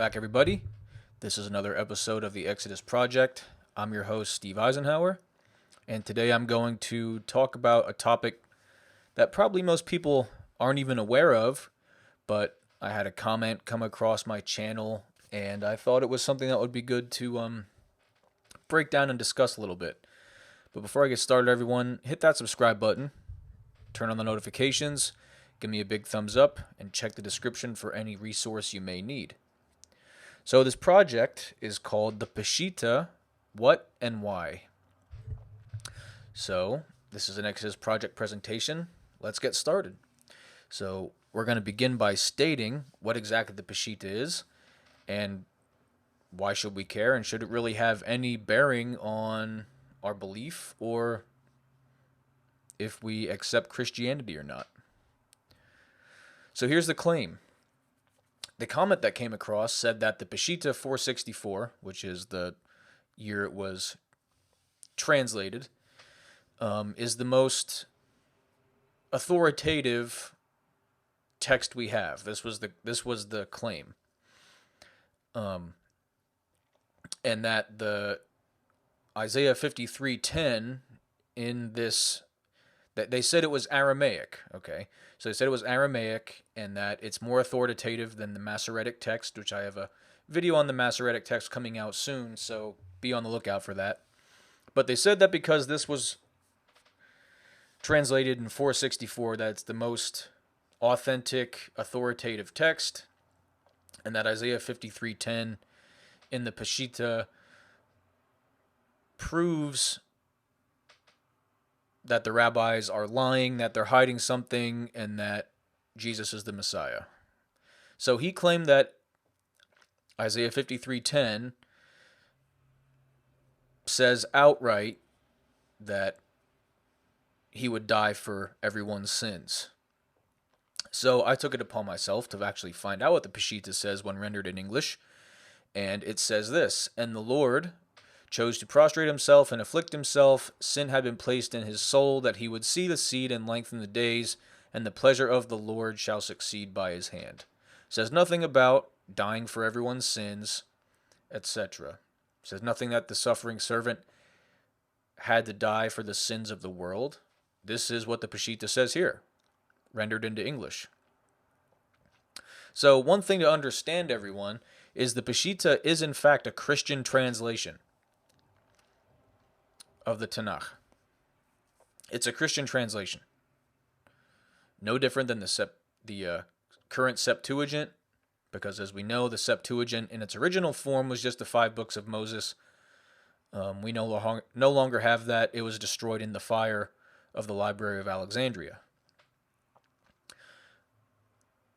back, everybody. This is another episode of the Exodus Project. I'm your host, Steve Eisenhower, and today I'm going to talk about a topic that probably most people aren't even aware of, but I had a comment come across my channel, and I thought it was something that would be good to break down and discuss a little bit. But before I get started, everyone, hit that subscribe button, turn on the notifications, give me a big thumbs up, and check the description for any resource you may need. So this project is called the Peshitta, What and Why. So this is an Exodus Project presentation. Let's get started. So we're going to begin by stating what exactly the Peshitta is and why should we care, and should it really have any bearing on our belief or if we accept Christianity or not. So here's the claim. The comment that came across said that the Peshitta 464, which is the year it was translated, is the most authoritative text we have. This was the claim, and that the Isaiah 53:10 in this, that they said it was Aramaic. Okay, so they said it was Aramaic, and that it's more authoritative than the Masoretic text, which I have a video on the Masoretic text coming out soon, so be on the lookout for that. But they said that because this was translated in 464, that it's the most authentic, authoritative text, and that Isaiah 53:10 in the Peshitta proves that the rabbis are lying, that they're hiding something, and that Jesus is the Messiah. So he claimed that Isaiah 53:10 says outright that he would die for everyone's sins. So I took it upon myself to actually find out what the Peshitta says when rendered in English, and it says this: "And the Lord chose to prostrate himself and afflict himself. Sin had been placed in his soul, that he would see the seed and lengthen the days, and the pleasure of the Lord shall succeed by his hand." It says nothing about dying for everyone's sins, etc. It says nothing that the suffering servant had to die for the sins of the world. This is what the Peshitta says here, rendered into English. So one thing to understand, everyone, is the Peshitta is in fact a Christian translation of the Tanakh. It's a Christian translation. No different than the current Septuagint, because as we know, the Septuagint in its original form was just the 5 books of Moses. We no longer have that. It was destroyed in the fire of the Library of Alexandria.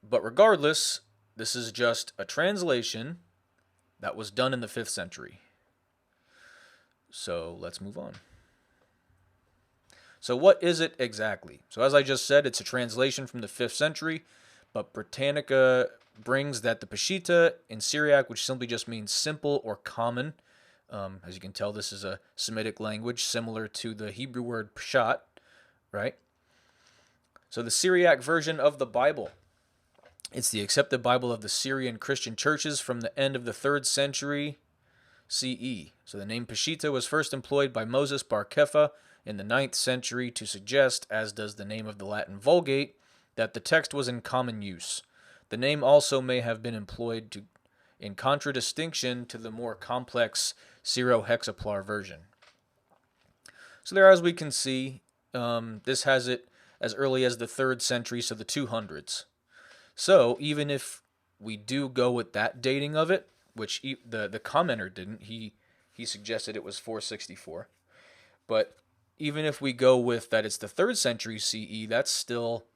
But regardless, this is just a translation that was done in the 5th century. So let's move on. So what is it exactly? So as I just said, it's a translation from the 5th century, but Britannica brings that the Peshitta in Syriac, which simply just means simple or common. As you can tell, this is a Semitic language similar to the Hebrew word pshat, right? So the Syriac version of the Bible. It's the accepted Bible of the Syrian Christian churches from the end of the 3rd century CE. So the name Peshitta was first employed by Moses Bar Kepha in the 9th century to suggest, as does the name of the Latin Vulgate, that the text was in common use. The name also may have been employed in contradistinction to the more complex Syro-Hexaplar version. So there, as we can see, this has it as early as the 3rd century, so the 200s. So even if we do go with that dating of it, which the commenter didn't, he suggested it was 464. But even if we go with that it's the 3rd century CE, that's still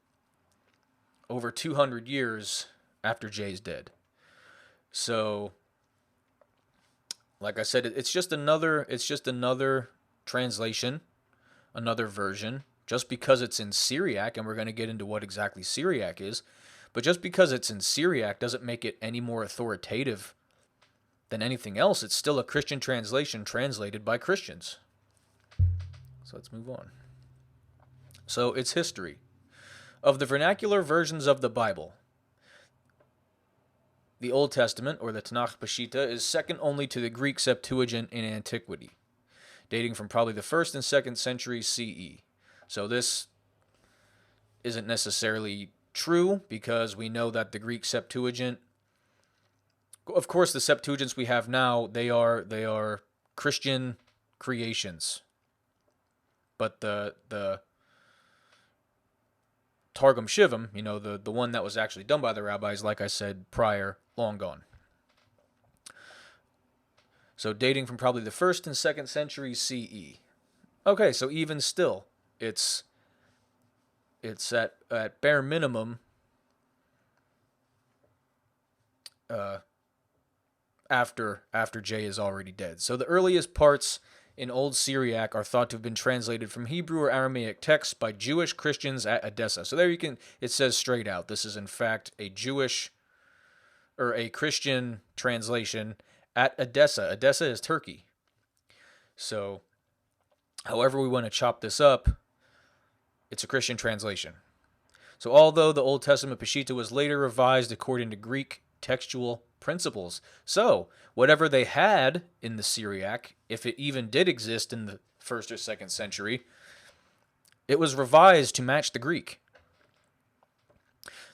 over 200 years after Jay's dead. So, like I said, it's just another translation, another version. Just because it's in Syriac, and we're going to get into what exactly Syriac is, but just because it's in Syriac doesn't make it any more authoritative than anything else. It's still a Christian translation translated by Christians. So let's move on. So it's history. Of the vernacular versions of the Bible, the Old Testament, or the Tanakh Peshitta, is second only to the Greek Septuagint in antiquity, dating from probably the 1st and 2nd century CE. So this isn't necessarily true, because we know that the Greek Septuagint, of course, the Septuagints we have now, they are Christian creations, but the Targum Shivim, the one that was actually done by the rabbis, like I said prior, long gone. So dating from probably the 1st and 2nd century CE. Okay, so even still, it's at bare minimum after J is already dead. So the earliest parts in Old Syriac are thought to have been translated from Hebrew or Aramaic texts by Jewish Christians at Edessa. So there it says straight out, this is in fact a Jewish or a Christian translation at Edessa. Edessa is Turkey. So however we want to chop this up, it's a Christian translation. So although the Old Testament Peshitta was later revised according to Greek textual principles, so whatever they had in the Syriac, if it even did exist in the 1st or 2nd century, it was revised to match the Greek.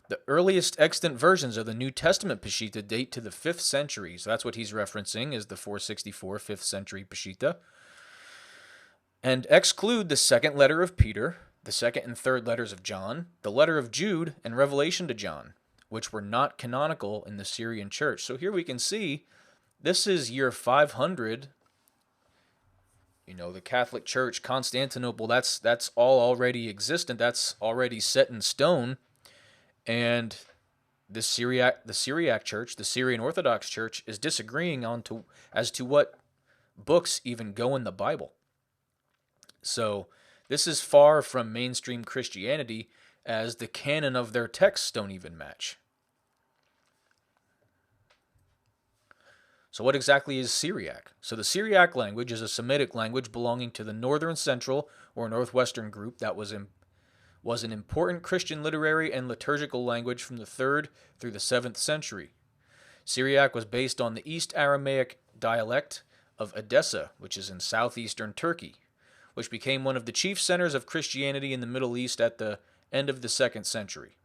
The earliest extant versions of the New Testament Peshitta date to the 5th century, so that's what he's referencing, is the 464 5th century Peshitta, and exclude the second letter of Peter, the second and third letters of John, the letter of Jude, and Revelation to John, which were not canonical in the Syrian church. So here we can see this is year 500. The Catholic Church, Constantinople, that's all already existent. That's already set in stone. And the Syriac Church, the Syrian Orthodox Church, is disagreeing as to what books even go in the Bible. So this is far from mainstream Christianity, as the canon of their texts don't even match. So what exactly is Syriac? So the Syriac language is a Semitic language belonging to the northern central or northwestern group that was an important Christian literary and liturgical language from the 3rd through the 7th century. Syriac was based on the East Aramaic dialect of Edessa, which is in southeastern Turkey, which became one of the chief centers of Christianity in the Middle East at the end of the 2nd century.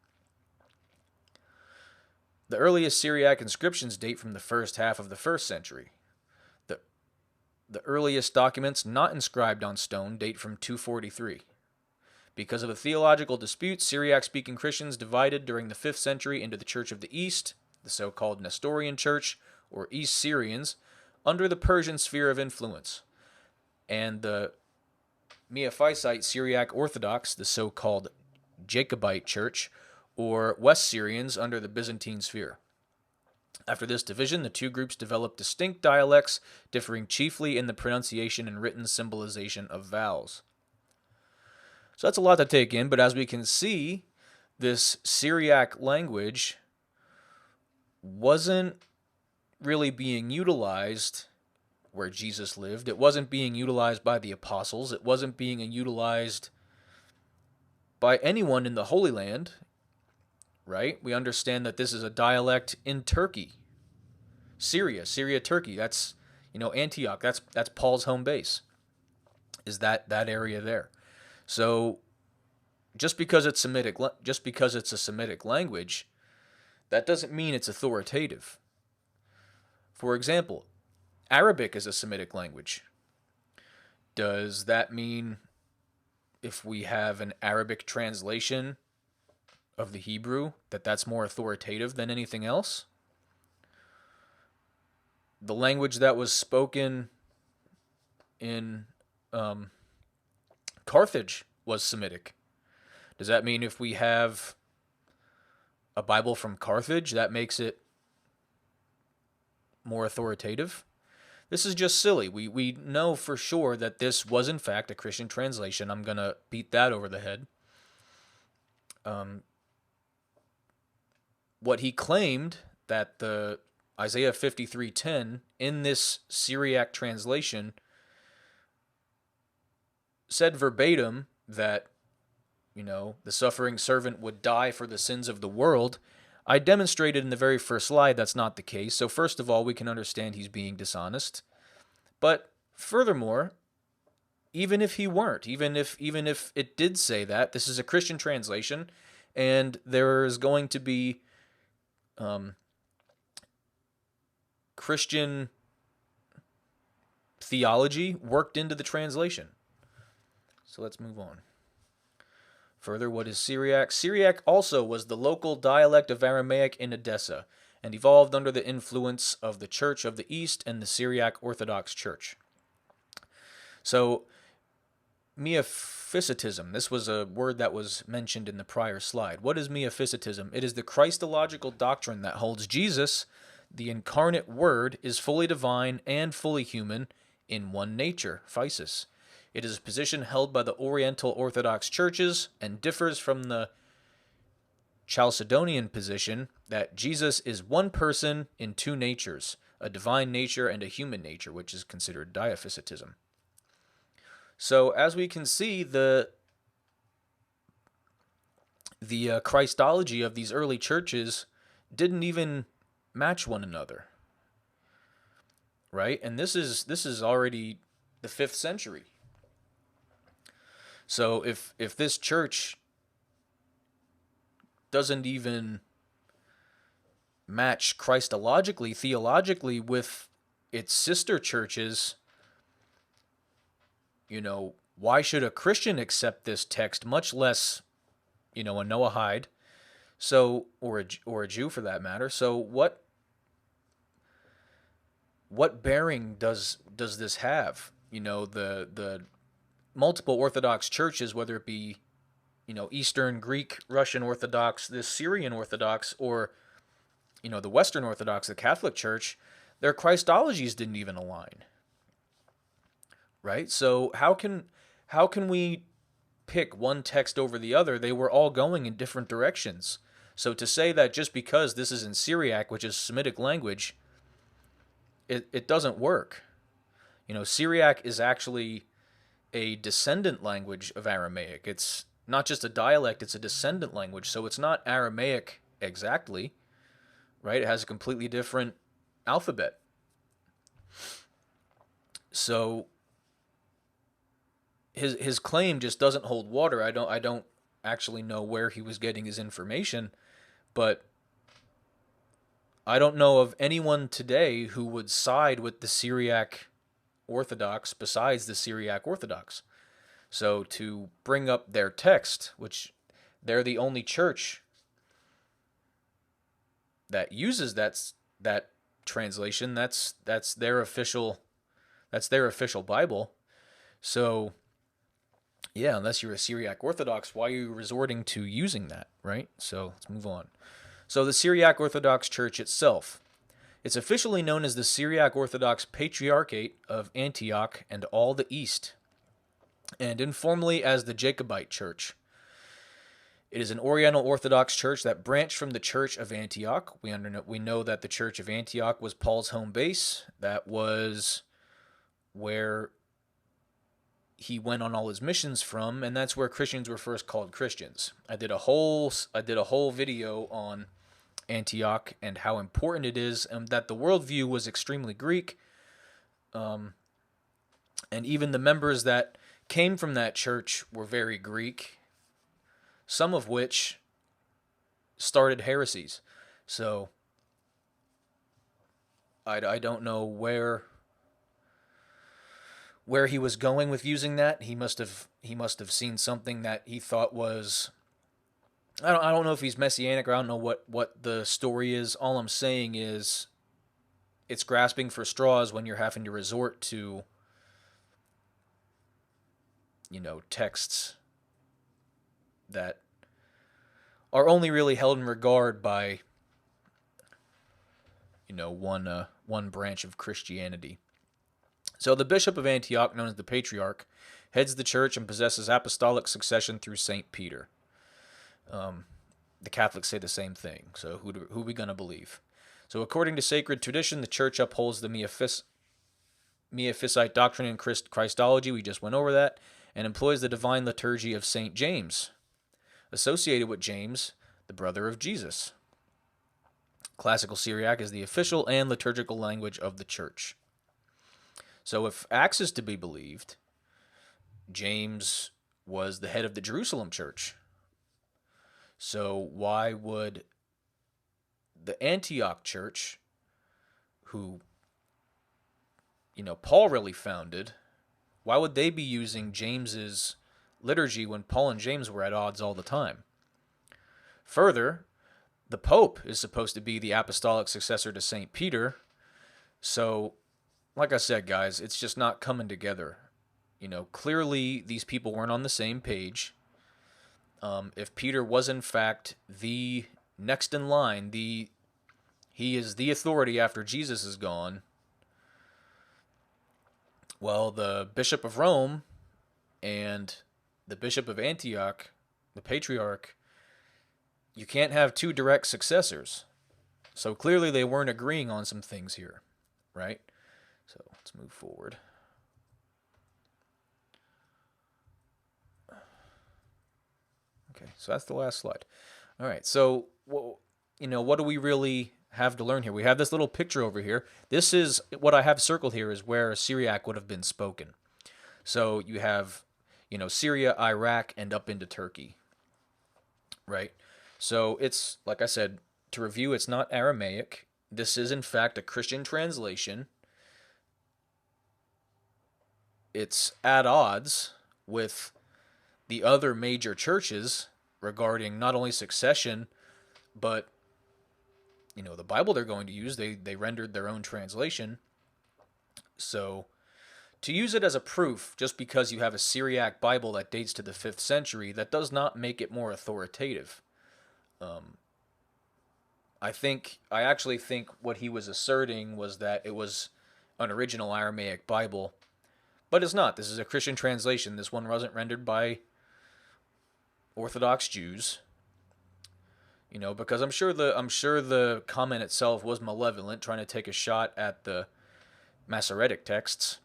The earliest Syriac inscriptions date from the first half of the 1st century. The earliest documents not inscribed on stone date from 243. Because of a theological dispute, Syriac-speaking Christians divided during the 5th century into the Church of the East, the so-called Nestorian Church, or East Syrians, under the Persian sphere of influence, and the Myophysitic Syriac Orthodox, the so-called Jacobite Church, or West Syrians under the Byzantine sphere. After this division, the two groups developed distinct dialects, differing chiefly in the pronunciation and written symbolization of vowels. So that's a lot to take in, but as we can see, this Syriac language wasn't really being utilized where Jesus lived. It wasn't being utilized by the apostles. It wasn't being utilized by anyone in the Holy Land, right? We understand that this is a dialect in Turkey. Syria, Turkey. That's, Antioch. That's Paul's home base. Is that area there? So just because it's a Semitic language, that doesn't mean it's authoritative. For example, Arabic is a Semitic language. Does that mean if we have an Arabic translation of the Hebrew, that's more authoritative than anything else? The language that was spoken in Carthage was Semitic. Does that mean if we have a Bible from Carthage, that makes it more authoritative? This is just silly. We know for sure that this was in fact a Christian translation. I'm going to beat that over the head. What he claimed that the Isaiah 53:10 in this Syriac translation said verbatim that, the suffering servant would die for the sins of the world. I demonstrated in the very first slide that's not the case. So first of all, we can understand he's being dishonest. But furthermore, even if he weren't, even if it did say that, this is a Christian translation, and there is going to be Christian theology worked into the translation. So let's move on. Further, what is Syriac? Syriac also was the local dialect of Aramaic in Edessa and evolved under the influence of the Church of the East and the Syriac Orthodox Church. So, Myophysitism. This was a word that was mentioned in the prior slide. What is Myophysitism? It is the Christological doctrine that holds Jesus, the incarnate Word, is fully divine and fully human in one nature, physis. It is a position held by the Oriental Orthodox churches and differs from the Chalcedonian position that Jesus is one person in two natures, a divine nature and a human nature, which is considered diaphysitism. So as we can see, the Christology of these early churches didn't even match one another, right? And this is already the 5th century. So if this church doesn't even match Christologically, theologically with its sister churches, why should a Christian accept this text, much less, a Noachide, so or a Jew for that matter? So what bearing does this have? The multiple Orthodox churches, whether it be, Eastern Greek, Russian Orthodox, the Syrian Orthodox, or, the Western Orthodox, the Catholic Church, their Christologies didn't even align. Right? So how can we pick one text over the other? They were all going in different directions. So to say that just because this is in Syriac, which is Semitic language, it doesn't work. Syriac is actually a descendant language of Aramaic. It's not just a dialect, it's a descendant language. So it's not Aramaic exactly, right? It has a completely different alphabet. So his claim just doesn't hold water. I don't actually know where he was getting his information, but I don't know of anyone today who would side with the Syriac Orthodox besides the Syriac Orthodox. So to bring up their text, which they're the only church that uses that translation, that's their official Bible. So yeah, unless you're a Syriac Orthodox, why are you resorting to using that, right? So let's move on. So the Syriac Orthodox Church itself. It's officially known as the Syriac Orthodox Patriarchate of Antioch and all the East, and informally as the Jacobite Church. It is an Oriental Orthodox church that branched from the Church of Antioch. We know that the Church of Antioch was Paul's home base. That was where he went on all his missions from, and that's where Christians were first called Christians. I did a whole video on Antioch and how important it is, and that the worldview was extremely Greek, and even the members that came from that church were very Greek, some of which started heresies. So I don't know where he was going with using that. He must have seen something that he thought was, I don't know if he's messianic, or I don't know what the story is. All I'm saying is it's grasping for straws when you're having to resort to, texts that are only really held in regard by, one branch of Christianity. So the Bishop of Antioch, known as the Patriarch, heads the church and possesses apostolic succession through St. Peter. The Catholics say the same thing. So who are we going to believe? So according to sacred tradition, the church upholds the Miaphysite doctrine and Christology, we just went over that, and employs the divine liturgy of St. James, associated with James, the brother of Jesus. Classical Syriac is the official and liturgical language of the church. So if Acts is to be believed, James was the head of the Jerusalem church. So why would the Antioch church, who, Paul really founded, why would they be using James's liturgy when Paul and James were at odds all the time? Further, the Pope is supposed to be the apostolic successor to St. Peter. So, like I said, guys, it's just not coming together. Clearly these people weren't on the same page. If Peter was in fact the next in line, he is the authority after Jesus is gone, well, the Bishop of Rome and the Bishop of Antioch, the Patriarch, you can't have two direct successors. So clearly they weren't agreeing on some things here, right? So let's move forward. Okay, so that's the last slide. All right, so what do we really have to learn here? We have this little picture over here. This is what I have circled here is where Syriac would have been spoken. So you have, Syria, Iraq, and up into Turkey, right? So it's, like I said, to review, it's not Aramaic. This is, in fact, a Christian translation. It's at odds with the other major churches regarding not only succession, but, the Bible they're going to use. They rendered their own translation. So to use it as a proof, just because you have a Syriac Bible that dates to the 5th century, that does not make it more authoritative. I actually think what he was asserting was that it was an original Aramaic Bible, but it's not. This is a Christian translation. This one wasn't rendered by Orthodox Jews, because I'm sure the comment itself was malevolent, trying to take a shot at the Masoretic texts,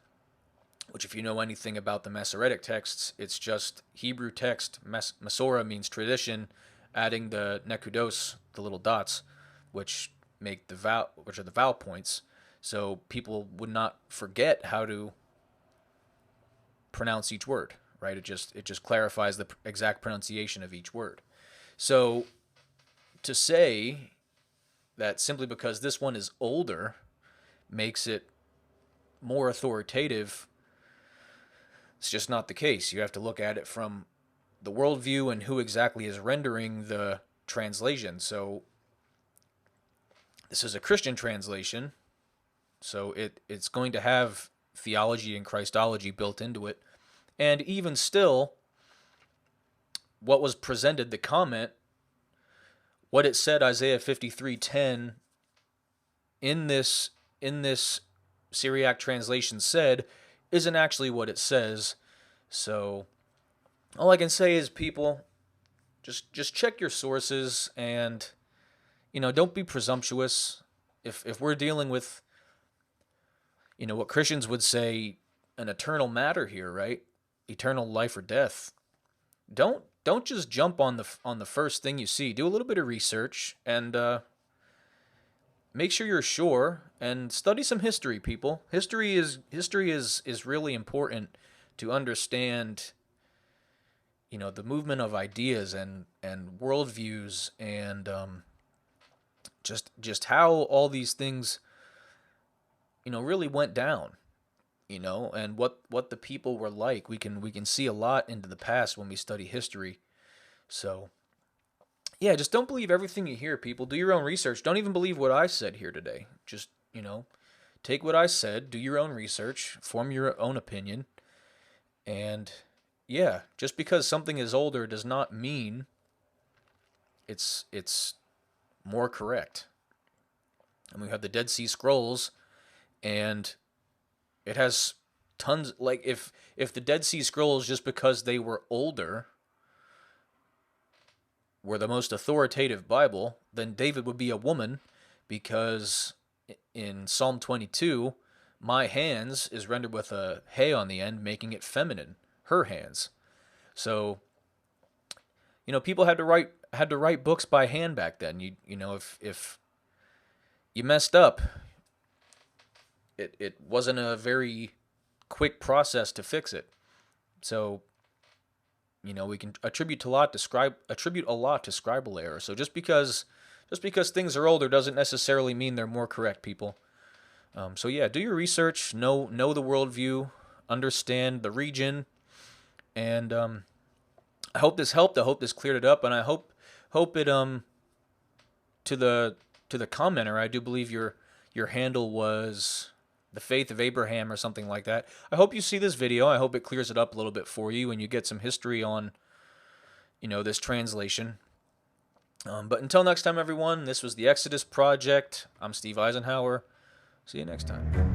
which, if you know anything about the Masoretic texts, it's just Hebrew text. Masorah means tradition, adding the nekudos, the little dots, which are the vowel points, so people would not forget how to pronounce each word, right? It just clarifies the exact pronunciation of each word. So to say that simply because this one is older makes it more authoritative, it's just not the case. You have to look at it from the worldview and who exactly is rendering the translation. So this is a Christian translation, so it's going to have theology and Christology built into it. And even still, what was presented, the comment, what it said, Isaiah 53:10, in this Syriac translation said, isn't actually what it says. So all I can say is, people, just check your sources, and don't be presumptuous. If we're dealing with what Christians would say, an eternal matter here, right? Eternal life or death. Don't just jump on the first thing you see. Do a little bit of research and make sure you're sure, and study some history, people. History is really important to understand the movement of ideas and worldviews, and just how all these things really went down, and what the people were like. We can see a lot into the past when we study history. So yeah, just don't believe everything you hear, people. Do your own research. Don't even believe what I said here today. Just take what I said, do your own research, form your own opinion. And yeah, just because something is older does not mean it's more correct. And we have the Dead Sea Scrolls, and it has tons, like, if the Dead Sea Scrolls, just because they were older, were the most authoritative Bible, then David would be a woman, because in Psalm 22, my hands is rendered with a hey on the end, making it feminine, her hands. So people had to write books by hand back then. If you messed up. It wasn't a very quick process to fix it. So, we can attribute a lot to scribal error. So just because things are older doesn't necessarily mean they're more correct, people. So yeah, do your research, know the worldview, understand the region, and I hope this helped. I hope this cleared it up, and I hope it to the commenter. I do believe your handle was the Faith of Abraham or something like that. I hope you see this video. I hope it clears it up a little bit for you and you get some history on, this translation. But until next time, everyone, this was the Exodus Project. I'm Steve Eisenhower. See you next time.